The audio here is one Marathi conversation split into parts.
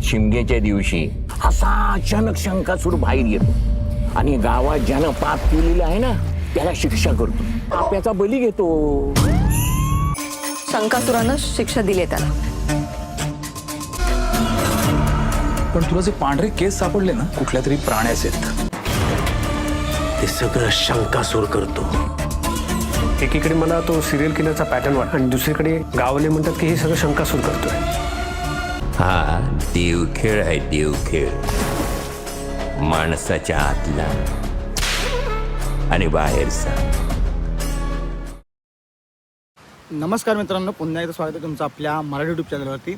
शिमग्याच्या दिवशी असा अचानक शंकासूर बाहेर येतो आणि गावात ज्यानं पाप केलेलं आहे ना त्याला शिक्षा करतो, पाप्याचा बली घेतो. शंकासुरानं शिक्षा दिली त्याला. पण तुला जे पांढरे केस सापडले ना कुठल्या तरी प्राण्याचे, ते सगळं शंकासूर करतो. एकीकडे मला तो सिरियल किलरचा पॅटर्न वाटतो आणि दुसरीकडे गावले म्हणतात की हे सगळं शंकासूर करतोय. हा देवखेळ आहे, देवखेळ. माणसाच्या आतला आणि बाहेरचा. नमस्कार मित्रांनो, पुन्हा एकदा स्वागत आहे तुमचं आपल्या मराठी यूट्यूब चॅनलवरती.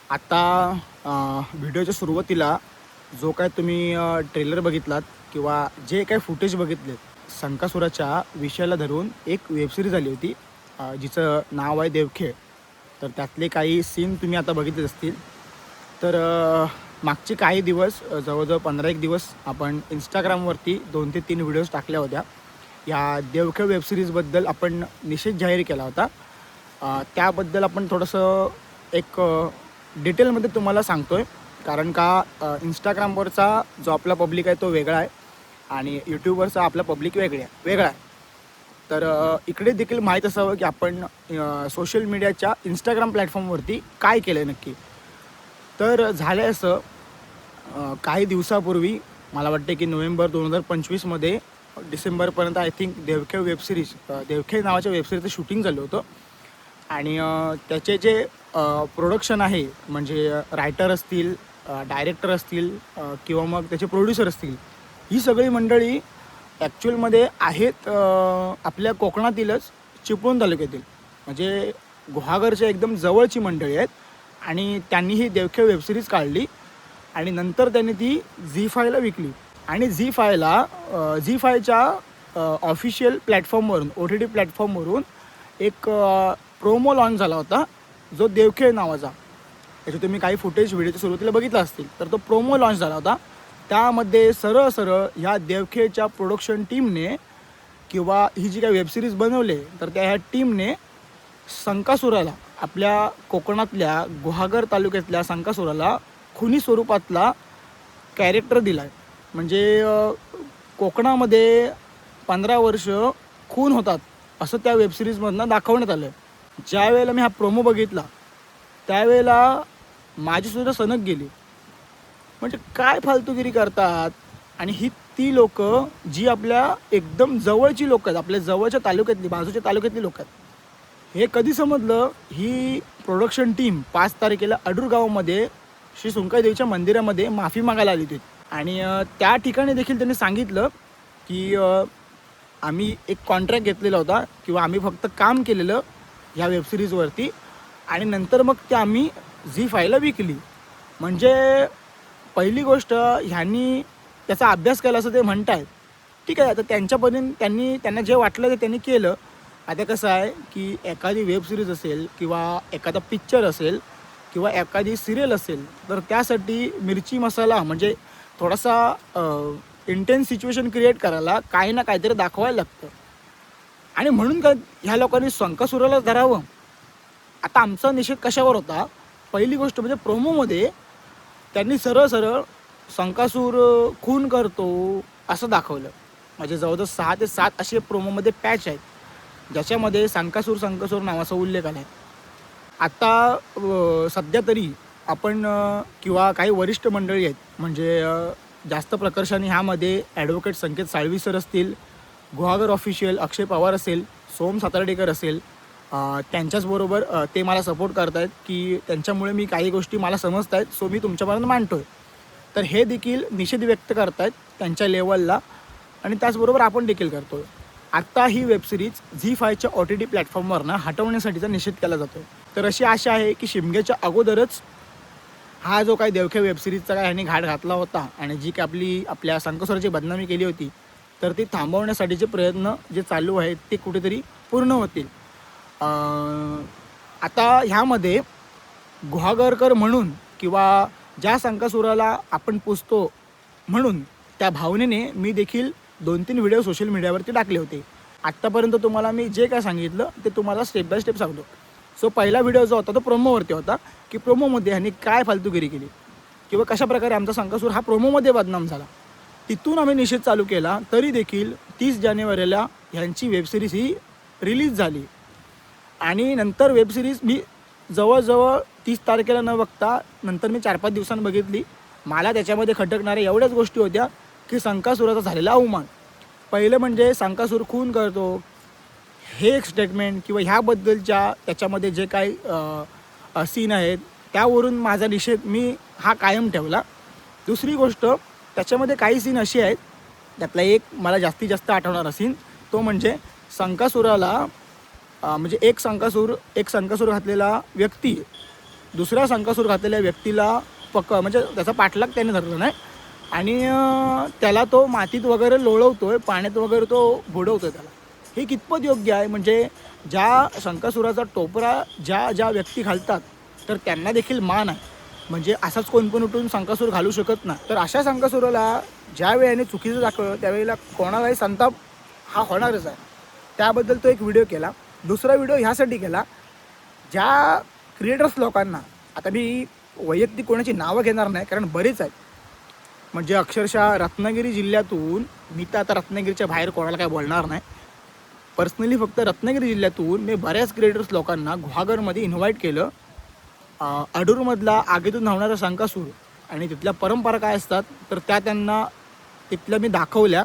आता व्हिडिओच्या सुरुवातीला जो काय तुम्ही ट्रेलर बघितलात किंवा जे काय फुटेज बघितले शंकासुराच्या विषयाला धरून एक वेबसिरीज आली होती जिचं नाव आहे देवखेळ. तर त्यातले काही सीन तुम्ही आता बघितले असतील. तर मागचे काही दिवस जवळजवळ 15-1 दिवस आपण इंस्टाग्रामवरती 2 ते 3 व्हिडिओज टाकल्या होत्या. या देवखेळ वेबसिरीजबद्दल आपण निषेध जाहीर केला होता. त्याबद्दल आपण थोडंसं एक डिटेलमध्ये तुम्हाला सांगतो आहे, कारण का इंस्टाग्रामवरचा जो आपला पब्लिक आहे तो वेगळा आहे आणि यूट्यूबवरचा आपला पब्लिक वेगळा आहे. तर इकडे देखील माहीत असावं की आपण सोशल मीडियाच्या इंस्टाग्राम प्लॅटफॉर्मवरती काय केलं आहे नक्की. तर झालं असं, काही दिवसापूर्वी मला वाटते की नोव्हेंबर 2025मध्ये डिसेंबरपर्यंत आय थिंक देवखेळ वेबसिरीज, देवखेळ नावाच्या वेबसिरीजचं शूटिंग झालं होतं. आणि त्याचे जे प्रोडक्शन आहे, म्हणजे रायटर असतील, डायरेक्टर असतील किंवा मग त्याचे प्रोड्युसर असतील, ही सगळी मंडळी ॲक्च्युअलमध्ये आहेत आपल्या कोकणातीलच चिपळूण तालुक्यातील, म्हणजे गुहागरच्या एकदम जवळची मंडळी आहेत. आणि त्यांनी ही देवखेळ वेबसिरीज काढली आणि नंतर त्यांनी ती झी5ला विकली. आणि झी5च्या ऑफिशियल प्लॅटफॉर्मवरून, OTT प्लॅटफॉर्मवरून एक प्रोमो लॉन्च झाला होता जो देवखेळ नावाचा. त्याचे तुम्ही काही फुटेज व्हिडिओच्या सुरुवातीला बघितलं असतील. तर तो प्रोमो लॉन्च झाला होता. त्यामध्ये सरळ ह्या देवखेळच्या प्रोडक्शन टीमने किंवा ही जी काही वेबसिरीज बनवले तर ह्या टीमने शंकासुराला, आपल्या कोकणातल्या गुहागर तालुक्यातल्या शंकासुराला खुनी स्वरूपातला कॅरेक्टर दिला आहे. म्हणजे कोकणामध्ये 15 वर्ष खून होतात असं त्या वेबसिरीजमधनं दाखवण्यात आलं आहे. ज्या वेळेला मी हा प्रोमो बघितला त्यावेळेला माझीसुद्धा सनक गेली. म्हणजे काय फालतूगिरी करतात. आणि ही ती लोक जी आपल्या एकदम जवळची लोक आहेत, आपल्या जवळच्या तालुक्यातली, बाजूच्या तालुक्यातली लोक आहेत. हे कधी समजलं, ही प्रोडक्शन टीम 5 तारखेला अडूर गावामध्ये श्री सुंकाईदेवीच्या मंदिरामध्ये माफी मागायला आली होती. आणि त्या ठिकाणी देखील त्यांनी सांगितलं की आम्ही एक कॉन्ट्रॅक्ट घेतलेला होता किंवा आम्ही फक्त काम केलेलं ह्या वेबसिरीजवरती आणि नंतर मग ते आम्ही झी5ला विकली. म्हणजे पहिली गोष्ट, ह्यांनी त्याचा अभ्यास केला असं ते म्हणत आहेत. ठीक आहे, आता त्यांच्यापर्यंत त्यांना जे वाटलं ते त्यांनी केलं. आता कसं आहे की एखादी वेबसिरीज असेल किंवा एखादा पिक्चर असेल किंवा एखादी सिरियल असेल तर त्यासाठी मिरची मसाला म्हणजे थोडासा इंटेन्स सिच्युएशन क्रिएट करायला काही ना काहीतरी दाखवायला लागतं. आणि म्हणून काय ह्या लोकांनी शंकासुराला धरावं. आता आमचा निषेध कशावर होता, पहिली गोष्ट म्हणजे प्रोमोमध्ये त्यांनी सरळ शंकासूर खून करतो असं दाखवलं. म्हणजे जवळजवळ 6 ते 7 असे प्रोमोमध्ये पॅच आहेत ज्याच्यामध्ये शंकासूर नावाचा उल्लेख आला आहे. आता सध्या तरी आपण किंवा काही वरिष्ठ मंडळी आहेत, म्हणजे जास्त प्रकर्षाने ह्यामध्ये ॲडव्होकेट संकेत साळवी सर असतील, गुहागर ऑफिशियल अक्षय पवार असेल, सोम सातार्डेकर असेल, त्यांच्याचबरोबर ते मला सपोर्ट करत आहेत की त्यांच्यामुळे मी काही गोष्टी मला समजत आहेत, सो मी तुमच्यापर्यंत मांडतो आहे. तर हे देखील निषेध व्यक्त करत आहेत त्यांच्या लेवलला आणि त्याचबरोबर आपण देखील करतो आहे. आत्ता ही वेबसिरीज झी5च्या OTT प्लॅटफॉर्मवरनं हटवण्यासाठीचा निषेध केला जातो. तर अशी आशा आहे की शिमग्याच्या अगोदरच हा जो काही देवखेळ वेबसिरीजचा काय ह्यांनी घाट घातला होता आणि जी काय आपल्या शंकासुराची बदनामी केली होती तर ती थांबवण्यासाठीचे प्रयत्न जे चालू आहेत ते कुठेतरी पूर्ण होतील. आता ह्यामध्ये गुहागरकर म्हणून किंवा ज्या शंकासुराला आपण पुजतो म्हणून त्या भावनेने मी देखील 2-3 व्हिडिओ सोशल मीडियावरती टाकले होते. आत्तापर्यंत तुम्हाला मी जे काय सांगितलं ते तुम्हाला स्टेप बाय स्टेप सांगतो. सो पहिला व्हिडिओ जो होता तो प्रोमोवरती होता की प्रोमोमध्ये ह्यांनी काय फालतूगिरी केली. किंवा कशाप्रकारे आमचा संकासूर हा प्रोमोमध्ये बदनाम झाला. तिथून आम्ही निषेध चालू केला. तरी देखील 30 जानेवारीला ह्यांची वेबसिरीज ही रिलीज झाली आणि नंतर वेबसिरीज मी जवळजवळ 30 तारखेला न बघता नंतर मी 4-5 दिवसांनी बघितली. मला त्याच्यामध्ये खटकणाऱ्या एवढ्याच गोष्टी होत्या की संकासुराचा झालेला अवमान. पहिलं म्हणजे संकासूर खून करतो हे एक स्टेटमेंट किंवा ह्याबद्दलच्या त्याच्यामध्ये जे काही सीन आहेत त्यावरून माझा निषेध मी हा कायम ठेवला. दुसरी गोष्ट, त्याच्यामध्ये काही सीन अशी आहेत, त्यातला एक मला जास्तीत जास्त आठवणारा सीन तो म्हणजे संकासुराला म्हणजे एक संकासूर घातलेला व्यक्ती दुसऱ्या संकासूर घातलेल्या व्यक्तीला म्हणजे त्याचा पाठलाग त्याने धरला नाही आणि त्याला तो मातीत वगैरे लोळवतोय, पाण्यात वगैरे तो बुडवतोय त्याला. हे कितपत योग्य आहे? म्हणजे ज्या संकासुराचा टोपरा ज्या व्यक्ती घालतात तर त्यांना देखील मान आहे. म्हणजे असाच कोण पण उठून संकासूर घालू शकत नाही. तर अशा संकासुराला ज्या वेळेने चुकीचं दाखवलं त्यावेळेला कोणालाही संताप हा होणारच आहे. त्याबद्दल तो एक व्हिडिओ केला. दुसरा व्हिडिओ ह्यासाठी केला, ज्या क्रिएटर्स लोकांना, आता मी वैयक्तिक कोणाची नावं घेणार नाही कारण बरेच आहेत, म्हणजे अक्षरशः रत्नागिरी जिल्ह्यातून, मी तर आता रत्नागिरीच्या बाहेर कोणाला काय बोलणार नाही, पर्सनली फक्त रत्नागिरी जिल्ह्यातून मी बऱ्याच क्रिएटर्स लोकांना गुहागरमध्ये इन्व्हाइट केलं. अडूरमधला आगीतून धावणारा संकासूर आणि तिथल्या परंपरा काय असतात तर त्या त्यांना तिथल्या मी दाखवल्या.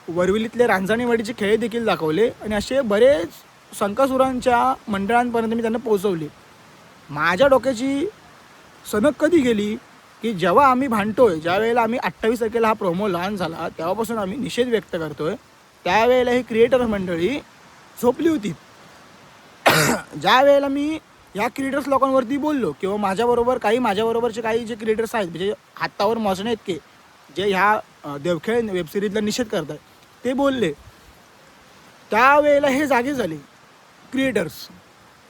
वरविलीतले रांजणेवाडीचे खेळ देखील दाखवले आणि असे बरेच संकासुरांच्या मंडळांपर्यंत मी त्यांना पोहोचवले. माझ्या डोक्याची सनक कधी गेली की जेव्हा आम्ही भांडतोय, ज्या वेळेला आम्ही 28 तारखेला हा प्रोमो लॉन्च झाला तेव्हापासून आम्ही निषेध व्यक्त करतोय, त्यावेळेला ही क्रिएटर मंडळी झोपली होती. ज्या वेळेला मी या क्रिएटर्स लोकांवरती बोललो किंवा माझ्याबरोबरचे काही जे क्रिएटर्स आहेत म्हणजे हातावर मोजणे इतके जे ह्या देवखेळ वेबसिरीजला निषेध करतात ते बोलले, त्यावेळेला हे जागे झाले क्रिएटर्स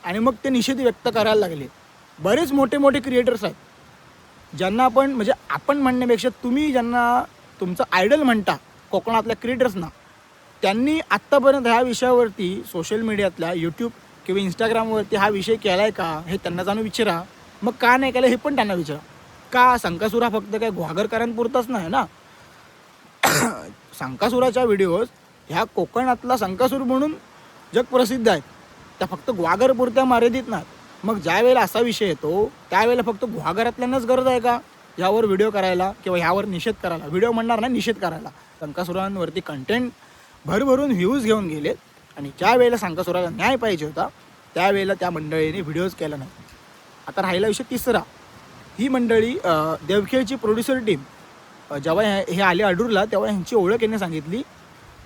आणि मग ते निषेध व्यक्त करायला लागले. बरेच मोठे क्रिएटर्स आहेत ज्यांना आपण म्हणण्यापेक्षा तुम्ही ज्यांना तुमचं आयडल म्हणता कोकणातल्या क्रिएटर्सना, त्यांनी आत्तापर्यंत ह्या विषयावरती सोशल मीडियातल्या यूट्यूब किंवा इंस्टाग्रामवरती हा विषय केला आहे का हे त्यांना जाणून विचारा. मग का नाही केलं हे पण त्यांना विचारा. का संकासूर हा फक्त काय गुहागरकरांपुरताच नाही ना. संकासुराच्या व्हिडिओज ह्या कोकणातला संकासूर म्हणून जगप्रसिद्ध आहेत, त्या फक्त गुहागरपुरत्या मर्यादित नाहीत. मग ज्या वेळेला असा विषय येतो त्यावेळेला फक्त गुहागरातल्यांनाच गरज आहे का ह्यावर व्हिडिओ करायला किंवा ह्यावर निषेध करायला? व्हिडिओ म्हणणार नाही, निषेध करायला. संकासुरांवरती कंटेंट भरभरून व्ह्यूज घेऊन गेलेत आणि ज्या वेळेला संकासुराला न्याय पाहिजे होता त्यावेळेला त्या मंडळीने व्हिडिओज केला नाही. आता राहिला विषय तिसरा. ही मंडळी देवखेळची प्रोड्युसर टीम जेव्हा हे आले अडूरला तेव्हा ह्यांची ओळख यांनी सांगितली.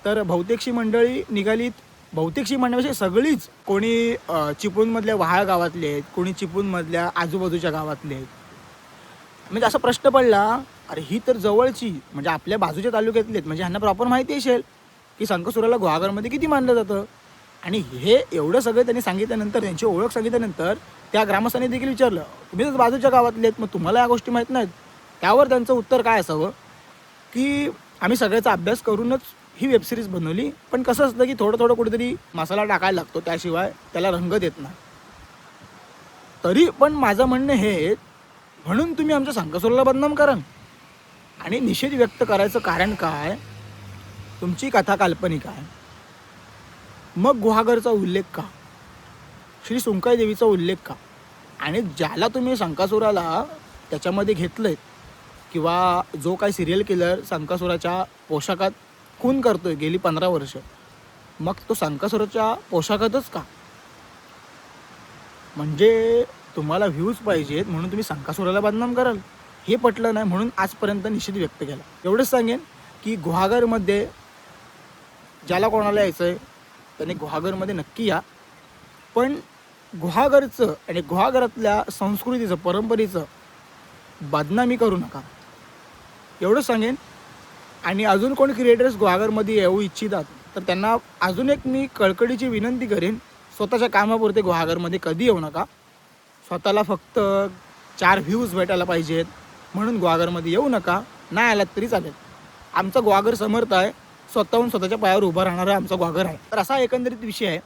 तर बहुतेकशी मंडळी निघालीत, बहुतेकशी म्हणण्यापेक्षा सगळीच, कोणी चिपळूणमधल्या वहाळ गावातले आहेत, कोणी चिपळूणमधल्या आजूबाजूच्या गावातले आहेत. म्हणजे असा प्रश्न पडला, अरे ही तर जवळची म्हणजे आपल्या बाजूच्या तालुक्यातले आहेत, म्हणजे ह्यांना प्रॉपर माहिती असेल की संकासुराला गुहागरमध्ये किती मानलं जातं. आणि हे एवढं सगळं त्यांनी सांगितल्यानंतर, त्यांची ओळख सांगितल्यानंतर त्या ग्रामस्थांनी देखील विचारलं, तुम्ही तर बाजूच्या गावातले आहेत, मग तुम्हाला या गोष्टी माहीत नाहीत? त्यावर त्यांचं उत्तर काय असावं की आम्ही सगळ्याचा अभ्यास करूनच ही वेबसिरीज बनवली, पण कसं असतं की थोडं कुठेतरी मसाला टाकायला लागतो, त्याशिवाय त्याला रंग देत नाही. तरी पण माझं म्हणणं हे, म्हणून तुम्ही आमच्या संकासुराला बदनाम करा आणि निषेध व्यक्त करायचं कारण काय? तुमची कथा काल्पनिक आहे. मग गुहागरचा उल्लेख का? श्री सुंकाई देवीचा उल्लेख का? आणि ज्याला तुम्ही संकासुराला त्याच्यामध्ये घेतलं आहे किंवा जो काही सिरियल किलर संकासुराच्या पोशाखात खून करतोय गेली 15 वर्ष, मग तो संकासुराच्या पोशाखातच का? म्हणजे तुम्हाला व्ह्यूज पाहिजेत म्हणून तुम्ही संकासुराला बदनाम कराल? हे पटलं नाही म्हणून आजपर्यंत निषेध व्यक्त केला. एवढंच सांगेन की गुहागरमध्ये ज्याला कोणाला यायचं आहे त्याने गुहागरमध्ये नक्की या, पण गुहागरचं आणि गुहागरातल्या संस्कृतीचं, परंपरेचं बदनामी करू नका, एवढंच सांगेन. आणि अजून कोणी क्रिएटर्स गुहागरमध्ये येऊ इच्छितात तर त्यांना अजून एक मी कळकळीची विनंती करेन, स्वतःच्या कामापुरते गुहागरमध्ये कधी येऊ नका. स्वतःला फक्त 4 व्ह्यूज भेटायला पाहिजेत म्हणून गुहागरमध्ये येऊ नका. नाही आलात तरी चालेल. आमचा गुहागर समर्थ आहे, स्वतःहून स्वतःच्या पायावर उभा राहणारा आमचा गुहागर आहे. तर असा एकंदरीत विषय आहे.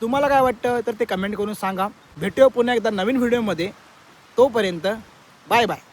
तुम्हाला काय वाटतं तर ते कमेंट करून सांगा. भेटूया पुन्हा एकदा नवीन व्हिडिओमध्ये. तोपर्यंत बाय बाय.